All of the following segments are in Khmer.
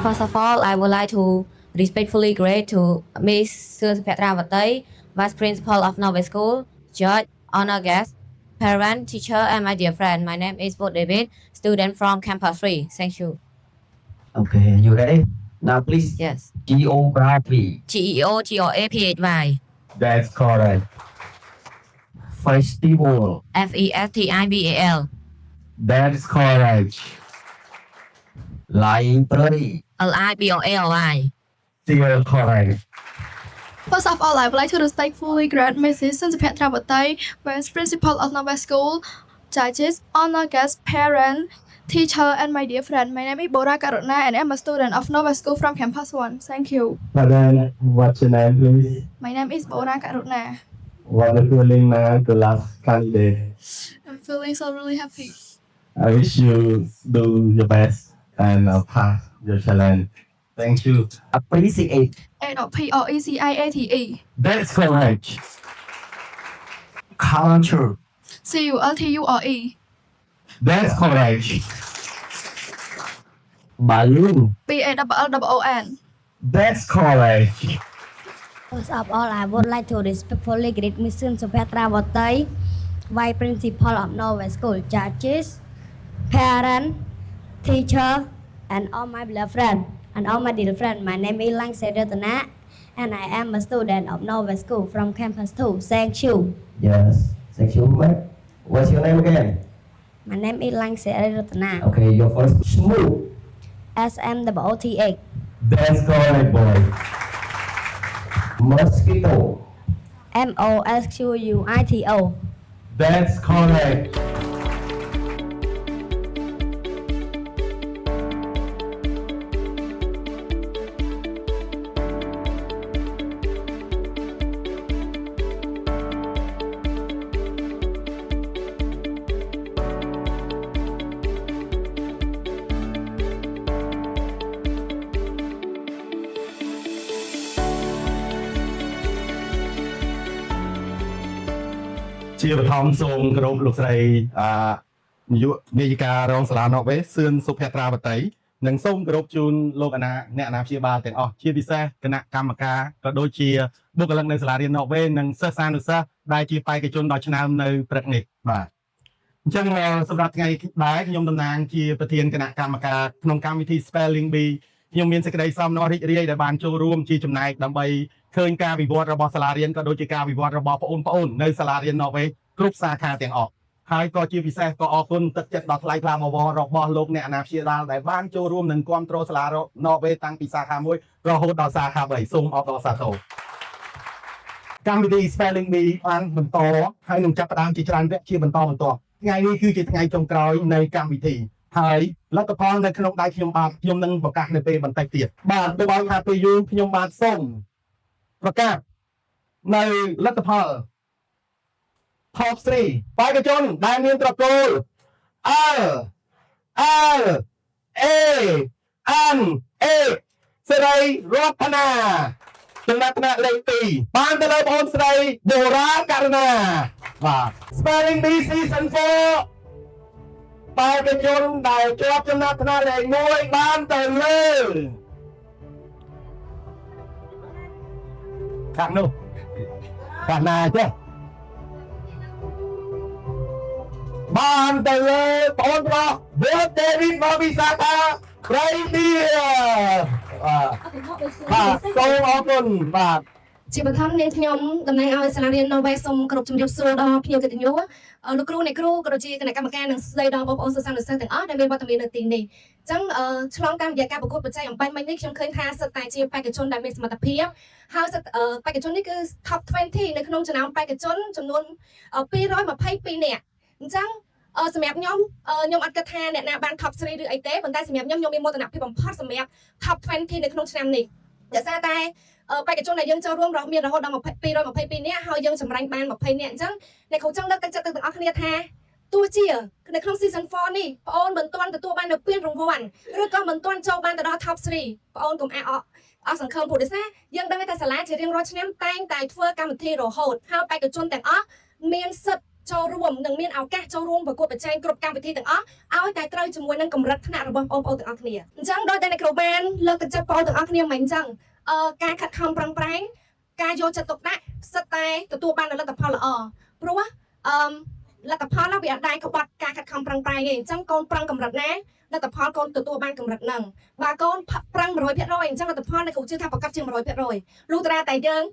First of all, I would like to respectfully greet to Ms. Sương Petrawati, Vice Principal of Norway School, Judge, honor guest, parent, teacher, and my dear friend. My name is Bo David, student from Campus 3. Thank you. Okay, you ready? Now please. Yes. Geography. GEOGRAPHY. That's correct. Festival. FESTIVAL. That is correct. Library. LIBOLI. Still correct. First of all, I would like to respectfully greet Mrs. Petrawati, Vice Principal of Norway School, judges, honor guests, parent, teacher, and my dear friend. My name is Bora Karuna, and I'm a student of Norway School from Campus 1. Thank you. Madam, what's your name, please? My name is Bora Karuna. What are you feeling now, the last candidate? I'm feeling so really happy. I wish you do your best and pass your challenge. Thank you. Appreciate. Appreciate. That's correct. Culture. CULTURE. That's correct. Balloon. BALLON. That's correct. First of all, I would like to respectfully greet Mrs. Petrawati, Vice Principal of Norway School, judges, parent, teacher, and all my beloved friends and all my dear friends. My name is Lang Sedatana, and I am a student of Norway School from Campus 2. Thank you. Yes. Thank you. What's your name again? My name is Lang Sedatana. Okay, your first smooth. SMOOTH. That's correct, boy. Mosquito. MOSQUITO. That's correct. Chia បឋមសូមគោរពលោកស្រីនាយកនាយិការរងសាលាណូវេសឿនសុភត្រាវតីនិងសូមគោរពជូនលោកអ្នកអាណាព្យាបាលទាំងអស់ជាពិសេសគណៈកម្មការក៏ដូចជាបុគ្គលិកនៅសាលារៀនណូវេនិងសិស្សានុសិស្សដែលជាបេក្ខជនដ៏ឆ្នើមនៅព្រឹកនេះបាទអញ្ចឹងសម្រាប់ថ្ងៃដែរខ្ញុំតំណាងជាប្រធានគណៈកម្មការក្នុងកម្មវិធី Spelling Bee ខ្ញុំមានសេចក្តីសំណររីករាយដែលបានចូលរួមជាចំណែកដើម្បីឃើញការវិវត្តរបស់សាលារៀនក៏ដូចជាការវិវត្តរបស់បងប្អូននៅសាលារៀនណូវេគ្រប់សាខាទាំងអស់ហើយក៏ជាពិសេសក៏អរគុណទឹកចិត្តដល់ថ្លៃថ្លាមអវររបស់លោកអ្នកអាណាព្យាបាលដែលបានចូលរួមនិងគាំទ្រសាលាណូវេតាំងពីសាខា1រហូតដល់សាខា3សូមអបអរសាទរកម្មវិធី Spelling Bee បានបន្តហើយនឹងចាប់ផ្ដើមជាច្រើនវគ្គជាបន្តបន្ទាប់ថ្ងៃនេះគឺជាថ្ងៃចុងក្រោយនៃកម្មវិធីហើយលទ្ធផលនៅក្នុងដៃខ្ញុំនឹងប្រកាសនៅពេលបន្តិចទៀតបាទដូចឲ្យថាពេលយូរខ្ញុំបានសូមប្រកាសនៅលទ្ធផល Top 3 បេក្ខជនដែលមានត្រកូល L A N A សេរីរដ្ឋាចំណាត់ថ្នាក់លេខ2បានទៅលើបងអូនស្រីបូរ៉ាករណាបាទ Spelling Bee Season 4 បេក្ខជនដែលជាប់ចំណាត់ថ្នាក់លេខ1បានទៅលើខាងនោះខាងណាចេះបានទៅលើបងប្រុស Bob David មកពីសាខាព្រៃទាបាទសូមអរគុណបាទជាបឋមនាងខ្ញុំតំណាងឲ្យសាលារៀន Norway សូមគោរពជំរាបសួរដល់ភ្ញៀវកិត្តិយសលោកគ្រូអ្នកគ្រូក៏ដូចជាគណៈកម្មការនិងស្ដីដល់បងប្អូនសិស្សានុសិស្សទាំងអស់ដែលមានវត្តមាននៅទីនេះអញ្ចឹងឆ្លងតាមរយៈការប្រកួតប្រជែងអំបញ្ញមិញនេះខ្ញុំឃើញថាសិតតែជាបេក្ខជនដែលមានសមត្ថភាពហើយសិតបេក្ខជននេះគឺ Top 20 នៅក្នុងចំណោមបេក្ខជនចំនួន222នាក់អញ្ចឹងសម្រាប់ខ្ញុំអត់គិតថាអ្នកណាបាន Top 3 ឬអីទេប៉ុន្តែសម្រាប់ខ្ញុំមានមោទនភាពបំផុតសម្រាប់ Top 20 នៅក្នុងឆ្នាំនេះដោយសារតែបេក្ខជនដែលយើងចូលរួមមានរហូតដល់222នាក់ហើយយើងចម្រាញ់បាន20នាក់អញ្ចឹងអ្នកគ្រូចង់លើកទឹកចិត្តទៅទាំងអស់គ្នាថាទោះជានៅក្នុង Season 4 នេះបងអូនមិនទាន់ទទួលបាននៅពានរង្វាន់ឬក៏មិនទាន់ចូលបានទៅដល់ Top 3បងអូនកុំអស់សង្ឃឹមព្រោះដោយសារយើងដឹងថាសាលាជារៀងរាល់ឆ្នាំតែងតែធ្វើកម្មវិធីរហូតហើយបេក្ខជនទាំងអស់មានសិទ្ធិ ចូលរួមនិងមានឱកាសចូលរួមប្រកួតប្រជែងគ្រប់កម្មវិធីទាំងអស់ឲ្យតែត្រូវជាមួយនឹងកម្រិតថ្នាក់របស់បងប្អូនទាំងអស់គ្នាអញ្ចឹងដោយតែអ្នកគ្រូបានលើកទឹកចិត្តបងប្អូនទាំងអស់គ្នាមិនអញ្ចឹងការខិតខំប្រឹងប្រែងការយកចិត្តទុកដាក់សិតតែទទួលបានលទ្ធផលល្អព្រោះលទ្ធផលនោះវាអត់ដែរក្បត់ការខិតខំប្រឹងប្រែងទេអញ្ចឹងកូនប្រឹងកម្រិតណាលទ្ធផលកូនទទួលបានកម្រិតហ្នឹងបើកូនប្រឹង 100% អញ្ចឹងលទ្ធផលនៃគ្រូជឿថាប្រកបជា 100% លុះត្រាតែយើង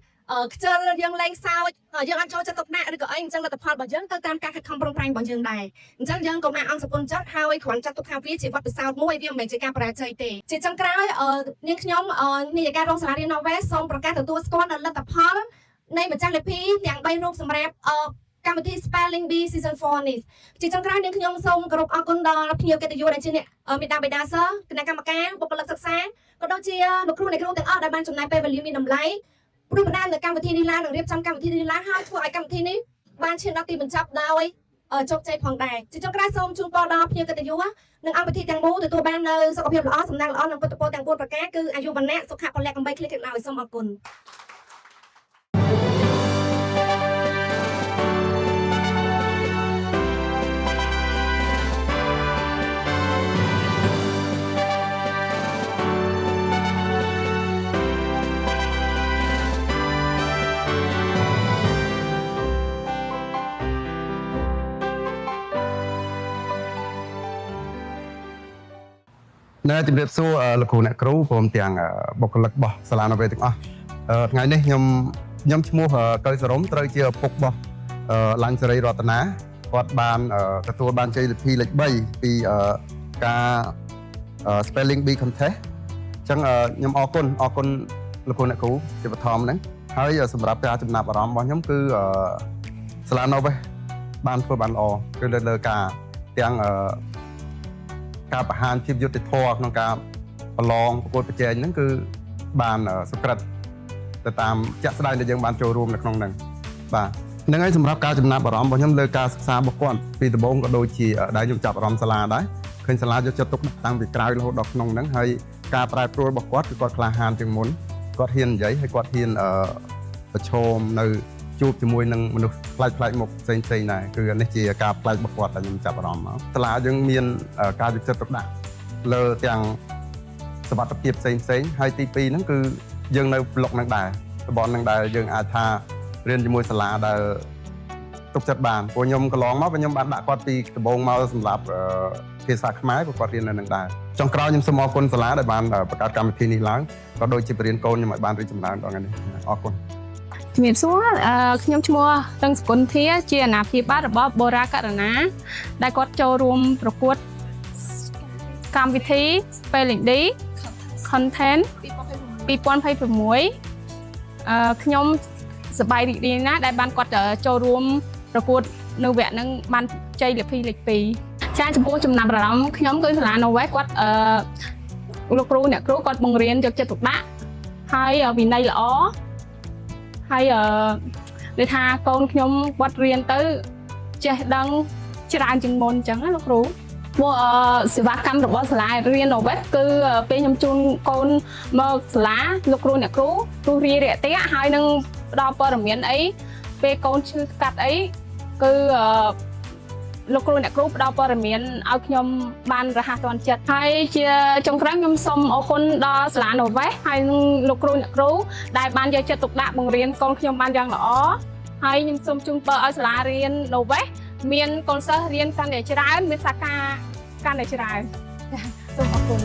ខ្ជិលយើងលេងសើចយើងអត់ចូលចិត្តទុកដាក់ឬក៏អីអញ្ចឹងលទ្ធផលរបស់យើងទៅតាមការខិតខំប្រឹងប្រែងរបស់យើងដែរអញ្ចឹងយើងកុំអានសពុនចិត្តហើយគ្រាន់ចាត់ទុកថាវាជាបទពិសោធន៍មួយវាមិនមែនជាការបរាជ័យទេជាចុងក្រោយនាងខ្ញុំនាយិការងសាលារៀន Norwest សូមប្រកាសទទួលស្គាល់នៅលទ្ធផលនៃម្ចាស់លេខ2ទាំង3រូបសម្រាប់កម្មវិធី Spelling Bee Season 4 នេះជាចុងក្រោយនាងខ្ញុំសូមគោរពអរគុណដល់ភ្ញៀវកិត្តិយសដែលជាអ្នកមេដាបេដាសិស្សគណៈកម្មការបុគ្គលិកសិក្សាក៏ដូចជាលោកគ្រូអ្នកគ្រូទាំងអស់ដែលបានចំណាយពេលវេលាមានតម្លៃព្រោះបណ្ដាលនៅកម្មវិធីនេះឡើងនិងរៀបចំកម្មវិធីនេះឡើងហើយធ្វើឲ្យកម្មវិធីនេះបានឈានដល់ទីបញ្ចប់ដោយជោគជ័យផងដែរជាចុងក្រោយសូមជូនពរដល់ភ្ញៀវកិត្តិយសនិងអង្គពិធីទាំងមូលទទួលបាននៅសុខភាពល្អសំណាងល្អនិងពុទ្ធពរទាំង4ប្រការគឺអាយុវណ្ណៈសុខៈពលៈកំបីគ្លៀកគ្លៀកឡើយសូមអរគុណនៅជំរាបសួរលោកគ្រូអ្នកគ្រូព្រមទាំងបុគ្គលិករបស់សាលា Norwest ទាំងអស់ថ្ងៃនេះខ្ញុំឈ្មោះកៅសរមត្រូវជាឪពុករបស់ឡាញ់សេរីរតនាគាត់បានទទួលបានជ័យលាភីលេខ3ពីការ Spelling Bee Contest អញ្ចឹងខ្ញុំអរគុណលោកគ្រូអ្នកគ្រូជាបឋមហ្នឹងហើយសម្រាប់ការចំណាប់អារម្មណ៍របស់ខ្ញុំគឺសាលា Norwest បានធ្វើបានល្អគឺលើការទាំងការបង្ហាញភាពយុត្តិធម៌ក្នុងការប្រឡងប្រកួតប្រជែងហ្នឹងគឺបានសុក្រិតទៅតាមជាក់ស្ដែងដែលយើងបានចូលរួមនៅក្នុងហ្នឹងបាទហ្នឹងហើយសម្រាប់ការចំណាប់អារម្មណ៍របស់ខ្ញុំលើការសិក្សារបស់គាត់ពីដំបូងក៏ដូចជាដែលខ្ញុំចាប់អារម្មណ៍សាលាដែរឃើញសាលាយកចិត្តទុកដាក់តាំងពីក្រៅរហូតដល់ក្នុងហ្នឹងហើយការប្រែប្រួលរបស់គាត់គឺគាត់ក្លាហានជាងមុនគាត់ហ៊ាននិយាយហើយគាត់ហ៊ានប្រឈមនៅជួបជាមួយនឹងមនុស្សផ្លែកមុខផ្សេងដែរគឺនេះជាការផ្លែករបស់គាត់ដែលខ្ញុំចាប់អារម្មណ៍មកសាលាយើងមានការយកចិត្តទុកដាក់លើទាំងសុខភាពផ្សេងហើយទី2ហ្នឹងគឺយើងនៅប្លុកនឹងដែររបបនឹងដែលយើងអាចថារៀនជាមួយសាលាដែលទុកចិត្តបានព្រោះខ្ញុំកន្លងមកខ្ញុំបានដាក់គាត់ពីដំបូងមកសម្រាប់ភាសាខ្មែរព្រោះគាត់រៀននៅនឹងដែរចុងក្រោយខ្ញុំសូមអរគុណសាលាដែលបានបង្កើតកម្មវិធីនេះឡើងក៏ដូចជាបរិញ្ញាបត្រកូនខ្ញុំឲ្យបានរីកចម្រើនដល់ថ្ងៃនេះអរគុណជំរាបសួរខ្ញុំឈ្មោះតឹងសកុនធាជាអាណាព្យាបាលរបស់បូរ៉ាករណាដែលគាត់ចូលរួមប្រកួតកម្មវិធី Spelling Bee Content 2026ខ្ញុំសប្បាយរីករាយណាស់ដែលបានគាត់ចូលរួមប្រកួតនៅវគ្គហ្នឹងបានជ័យលាភីលេខ2ចាចំពោះចំណាប់អារម្មណ៍ខ្ញុំគឺសាលា Norwest គាត់លោកគ្រូអ្នកគ្រូគាត់បង្រៀនយកចិត្តទុកដាក់ហើយវិន័យល្អហើយនិយាយថាកូនខ្ញុំគាត់រៀនទៅចេះដឹងច្រើនជាងមុនអញ្ចឹងណាលោកគ្រូព្រោះសេវាកម្មរបស់សាលារៀន Norwest គឺពេលខ្ញុំជូនកូនមកសាលាលោកគ្រូអ្នកគ្រូទោះរាយរាក់ទាក់ហើយនឹងផ្ដល់ព័ត៌មានអីពេលកូនឈឺកាត់អីគឺលោកគ្រូអ្នកគ្រូផ្ដល់ព័ត៌មានឲ្យខ្ញុំបានរហ័សទាន់ចិត្តហើយជាចុងក្រោយខ្ញុំសូមអរគុណដល់សាលា Norwest ហើយនឹងលោកគ្រូអ្នកគ្រូដែលបានយកចិត្តទុកដាក់បង្រៀនកូនខ្ញុំបានយ៉ាងល្អហើយខ្ញុំសូមជូនពរឲ្យសាលារៀន Norwest មានកូនសិស្សរៀនកាន់តែច្រើនមានសាខាកាន់តែច្រើនសូមអរគុណ